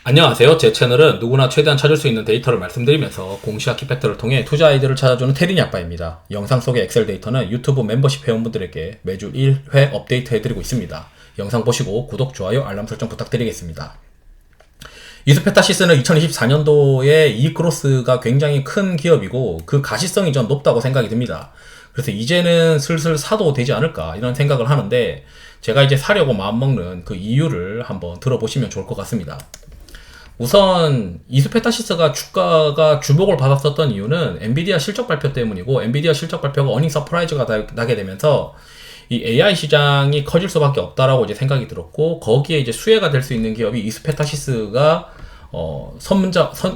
안녕하세요. 제 채널은 누구나 최대한 찾을 수 있는 데이터를 말씀드리면서 공시와 키팩터를 통해 투자 아이디어를 찾아주는 테린이 아빠입니다. 영상 속의 엑셀 데이터는 유튜브 멤버십 회원분들에게 매주 1회 업데이트 해드리고 있습니다. 영상 보시고 구독, 좋아요, 알람 설정 부탁드리겠습니다. 이스페타시스는 2024년도에 이익 그로스가 굉장히 큰 기업이고 그 가시성이 좀 높다고 생각이 듭니다. 그래서 이제는 슬슬 사도 되지 않을까 이런 생각을 하는데 제가 이제 사려고 마음먹는 그 이유를 한번 들어보시면 좋을 것 같습니다. 우선 이스페타시스가 주가가 주목을 받았었던 이유는 엔비디아 실적 발표 때문이고, 엔비디아 실적 발표가 어닝 서프라이즈가 나게 되면서 이 AI 시장이 커질 수밖에 없다라고 이제 생각이 들었고, 거기에 이제 수혜가 될 수 있는 기업이 이스페타시스가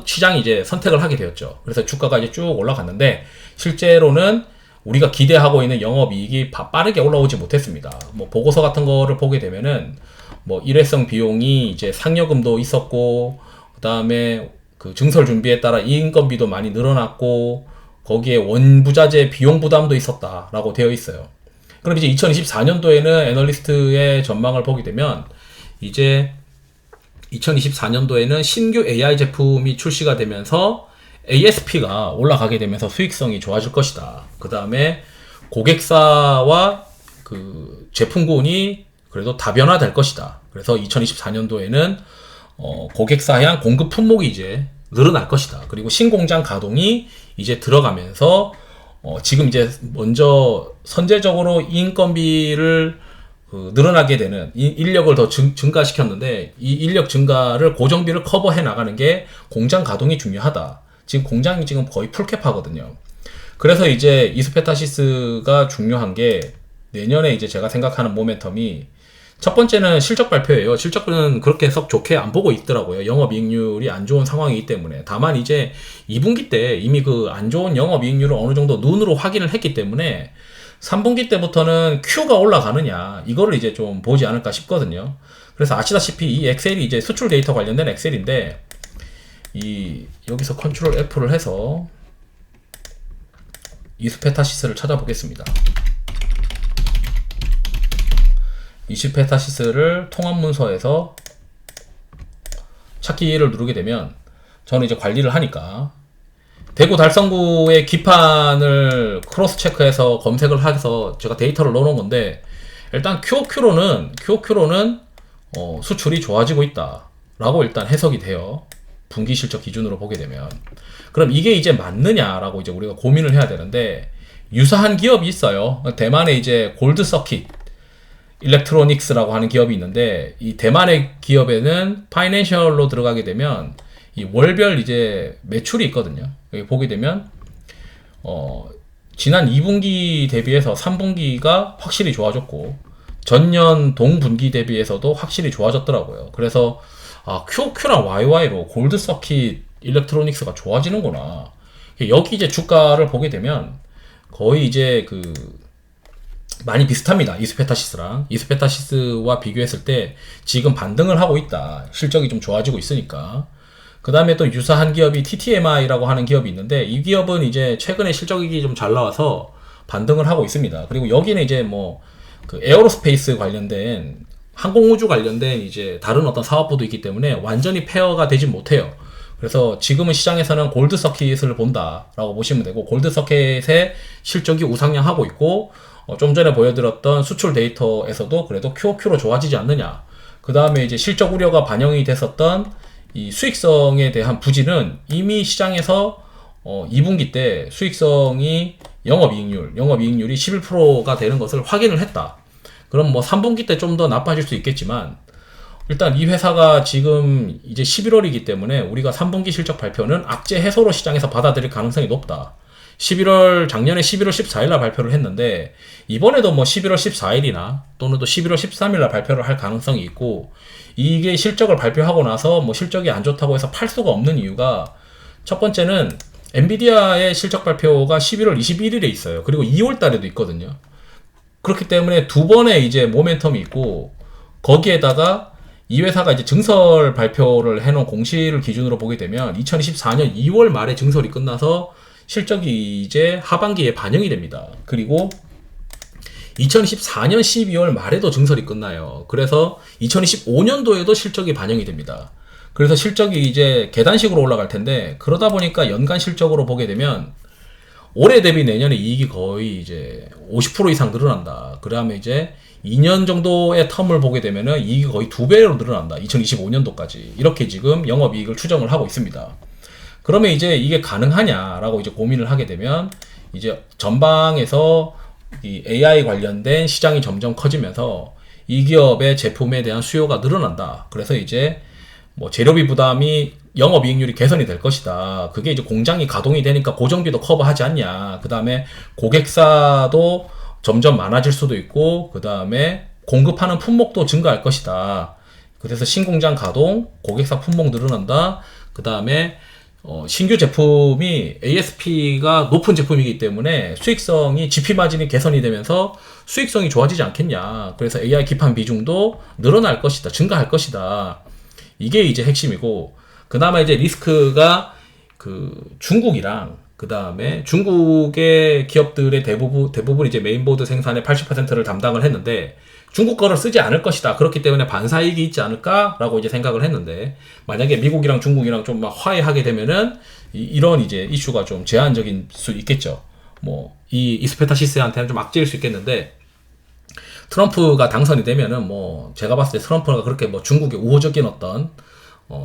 시장이 이제 선택을 하게 되었죠. 그래서 주가가 이제 쭉 올라갔는데 실제로는 우리가 기대하고 있는 영업이익이 빠르게 올라오지 못했습니다. 뭐 보고서 같은 거를 보게 되면은 뭐 일회성 비용이 이제 상여금도 있었고, 그 다음에 그 증설 준비에 따라 인건비도 많이 늘어났고, 거기에 원부자재 비용 부담도 있었다라고 되어 있어요. 그럼 이제 2024년도에는 애널리스트의 전망을 보게 되면 이제 2024년도에는 신규 AI 제품이 출시가 되면서 ASP가 올라가게 되면서 수익성이 좋아질 것이다. 그 다음에 고객사와 그 제품군이 그래도 다변화될 것이다. 그래서 2024년도에는 고객사향 공급 품목이 이제 늘어날 것이다. 그리고 신공장 가동이 이제 들어가면서 지금 이제 먼저 선제적으로 인건비를 늘어나게 되는 인력을 더 증가시켰는데, 이 인력 증가를 고정비를 커버해 나가는 게 공장 가동이 중요하다. 지금 공장이 지금 거의 풀캡하거든요. 그래서 이제 이스페타시스가 중요한 게, 내년에 이제 제가 생각하는 모멘텀이 첫 번째는 실적 발표예요. 실적은 그렇게 썩 좋게 안 보고 있더라고요. 영업이익률이 안 좋은 상황이기 때문에. 다만 이제 2분기 때 이미 그 안 좋은 영업이익률을 어느 정도 눈으로 확인을 했기 때문에 3분기 때부터는 Q가 올라가느냐 이거를 이제 좀 보지 않을까 싶거든요. 그래서 아시다시피 이 엑셀이 이제 수출 데이터 관련된 엑셀인데, 여기서 컨트롤 F를 해서 이스페타시스를 찾아보겠습니다. 이스페타시스를 통합 문서에서 찾기를 누르게 되면, 저는 이제 관리를 하니까 대구 달성구의 기판을 크로스 체크해서 검색을 해서 제가 데이터를 넣어놓은 건데, 일단 QOQ로는 수출이 좋아지고 있다 라고 일단 해석이 돼요. 분기 실적 기준으로 보게 되면. 그럼 이게 이제 맞느냐라고 이제 우리가 고민을 해야 되는데, 유사한 기업이 있어요. 대만에 이제 골드 서킷 일렉트로닉스라고 하는 기업이 있는데, 이 대만의 기업에는 파이낸셜로 들어가게 되면 이 월별 이제 매출이 있거든요. 여기 보게 되면 지난 2분기 대비해서 3분기가 확실히 좋아졌고, 전년 동분기 대비해서도 확실히 좋아졌더라고요. 그래서 QOQ랑 YY로 골드 서킷 일렉트로닉스가 좋아지는구나. 여기 이제 주가를 보게 되면 거의 이제 많이 비슷합니다. 이스페타시스와 비교했을 때 지금 반등을 하고 있다. 실적이 좀 좋아지고 있으니까. 그 다음에 또 유사한 기업이 TTMI라고 하는 기업이 있는데, 이 기업은 이제 최근에 실적이 좀 잘 나와서 반등을 하고 있습니다. 그리고 여기는 이제 뭐 그 에어로스페이스 관련된, 항공우주 관련된 이제 다른 어떤 사업부도 있기 때문에 완전히 페어가 되지 못해요. 그래서 지금은 시장에서는 골드 서킷을 본다라고 보시면 되고, 골드 서킷의 실적이 우상향하고 있고, 좀 전에 보여드렸던 수출 데이터에서도 그래도 QOQ로 좋아지지 않느냐. 그 다음에 이제 실적 우려가 반영이 됐었던 이 수익성에 대한 부진은 이미 시장에서 2분기 때 수익성이 영업이익률이 11%가 되는 것을 확인을 했다. 그럼 뭐 3분기 때 좀 더 나빠질 수 있겠지만, 일단 이 회사가 지금 이제 11월이기 때문에 우리가 3분기 실적 발표는 악재 해소로 시장에서 받아들일 가능성이 높다. 작년에 11월 14일 날 발표를 했는데, 이번에도 뭐 11월 14일이나 또는 또 11월 13일 날 발표를 할 가능성이 있고, 이게 실적을 발표하고 나서 뭐 실적이 안 좋다고 해서 팔 수가 없는 이유가, 첫 번째는 엔비디아의 실적 발표가 11월 21일에 있어요. 그리고 2월 달에도 있거든요. 그렇기 때문에 두 번의 이제 모멘텀이 있고, 거기에다가 이 회사가 이제 증설 발표를 해놓은 공시를 기준으로 보게 되면 2024년 2월 말에 증설이 끝나서 실적이 이제 하반기에 반영이 됩니다. 그리고 2014년 12월 말에도 증설이 끝나요. 그래서 2025년도에도 실적이 반영이 됩니다. 그래서 실적이 이제 계단식으로 올라갈 텐데, 그러다 보니까 연간 실적으로 보게 되면 올해 대비 내년에 이익이 거의 이제 50% 이상 늘어난다. 그 다음에 이제 2년 정도의 텀을 보게 되면은 이익이 거의 2배로 늘어난다. 2025년도까지. 이렇게 지금 영업이익을 추정을 하고 있습니다. 그러면 이제 이게 가능하냐라고 이제 고민을 하게 되면, 이제 전방에서 이 AI 관련된 시장이 점점 커지면서 이 기업의 제품에 대한 수요가 늘어난다. 그래서 이제 뭐 재료비 부담이 영업이익률이 개선이 될 것이다. 그게 이제 공장이 가동이 되니까 고정비도 커버하지 않냐. 그 다음에 고객사도 점점 많아질 수도 있고, 그 다음에 공급하는 품목도 증가할 것이다. 그래서 신공장 가동, 고객사 품목 늘어난다. 그 다음에 신규 제품이 ASP가 높은 제품이기 때문에 수익성이 GP 마진이 개선이 되면서 수익성이 좋아지지 않겠냐. 그래서 AI 기판 비중도 늘어날 것이다. 증가할 것이다. 이게 이제 핵심이고, 그나마 이제 리스크가 그 중국이랑, 그 다음에 중국의 기업들의 대부분 이제 메인보드 생산의 80%를 담당을 했는데, 중국 거를 쓰지 않을 것이다. 그렇기 때문에 반사이익이 있지 않을까라고 이제 생각을 했는데, 만약에 미국이랑 중국이랑 좀 막 화해하게 되면은 이런 이제 이슈가 좀 제한적인 수 있겠죠. 뭐 이 이스페타시스한테는 좀 악재일 수 있겠는데, 트럼프가 당선이 되면은 뭐 제가 봤을 때 트럼프가 그렇게 뭐 중국의 우호적인 어떤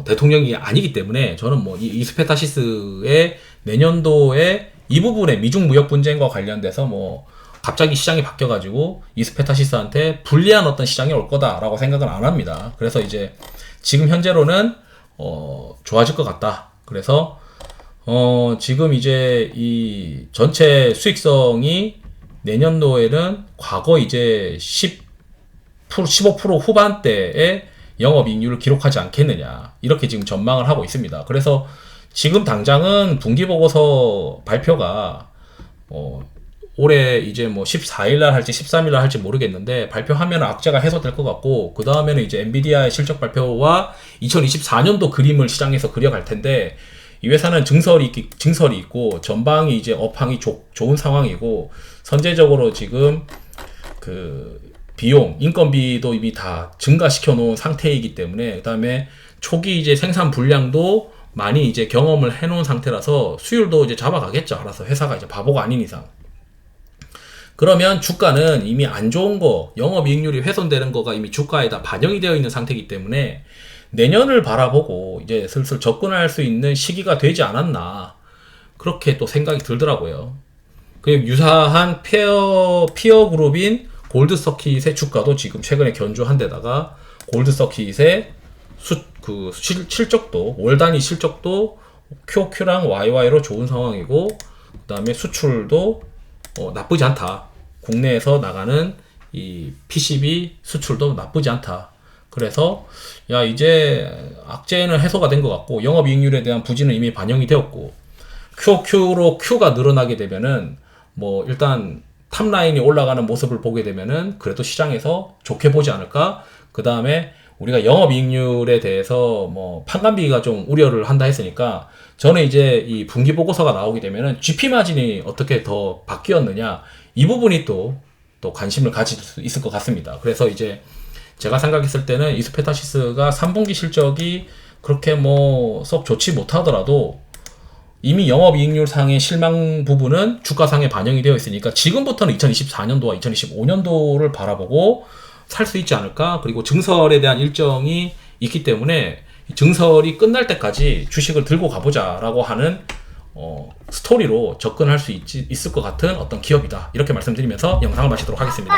대통령이 아니기 때문에, 저는 뭐 이 이스페타시스의 내년도에 이 부분에 미중 무역 분쟁과 관련돼서 뭐 갑자기 시장이 바뀌어가지고 이스페타시스한테 불리한 어떤 시장이 올 거다라고 생각은 안 합니다. 그래서 이제 지금 현재로는 좋아질 것 같다. 그래서 지금 이제 이 전체 수익성이 내년도에는 과거 이제 15% 후반대의 영업이익률을 기록하지 않겠느냐, 이렇게 지금 전망을 하고 있습니다. 그래서 지금 당장은 분기보고서 발표가 올해 이제 뭐 14일날 할지 13일날 할지 모르겠는데, 발표하면 악재가 해소될 것 같고, 그 다음에는 이제 엔비디아의 실적 발표와 2024년도 그림을 시장에서 그려갈 텐데, 이 회사는 증설이 있고 전방이 이제 업황이 좋은 상황이고, 선제적으로 지금 그 비용, 인건비도 이미 다 증가시켜 놓은 상태이기 때문에, 그 다음에 초기 이제 생산 분량도 많이 이제 경험을 해 놓은 상태라서 수율도 이제 잡아가겠죠. 알아서 회사가 이제 바보가 아닌 이상. 그러면 주가는 이미 안 좋은 거, 영업이익률이 훼손되는 거가 이미 주가에 다 반영이 되어 있는 상태이기 때문에 내년을 바라보고 이제 슬슬 접근할 수 있는 시기가 되지 않았나, 그렇게 또 생각이 들더라고요. 그리고 유사한 피어 그룹인 골드서킷의 주가도 지금 최근에 견조한 데다가, 골드서킷의 실적도, 월 단위 실적도 QOQ랑 YY로 좋은 상황이고, 그 다음에 수출도 나쁘지 않다. 국내에서 나가는 이 PCB 수출도 나쁘지 않다. 그래서 야, 이제 악재는 해소가 된 것 같고, 영업이익률에 대한 부진은 이미 반영이 되었고, QOQ로 Q가 늘어나게 되면은 뭐 일단 탑라인이 올라가는 모습을 보게 되면은 그래도 시장에서 좋게 보지 않을까. 그 다음에 우리가 영업이익률에 대해서 뭐 판관비가 좀 우려를 한다 했으니까, 저는 이제 이 분기 보고서가 나오게 되면은 GP 마진이 어떻게 더 바뀌었느냐, 이 부분이 또 관심을 가질 수 있을 것 같습니다. 그래서 이제 제가 생각했을 때는 이스페타시스가 3분기 실적이 그렇게 뭐 썩 좋지 못하더라도 이미 영업이익률 상의 실망 부분은 주가상에 반영이 되어 있으니까, 지금부터는 2024년도와 2025년도를 바라보고 살 수 있지 않을까. 그리고 증설에 대한 일정이 있기 때문에 증설이 끝날 때까지 주식을 들고 가보자 라고 하는 스토리로 접근할 수 있을 것 같은 어떤 기업이다, 이렇게 말씀드리면서 영상을 마치도록 하겠습니다.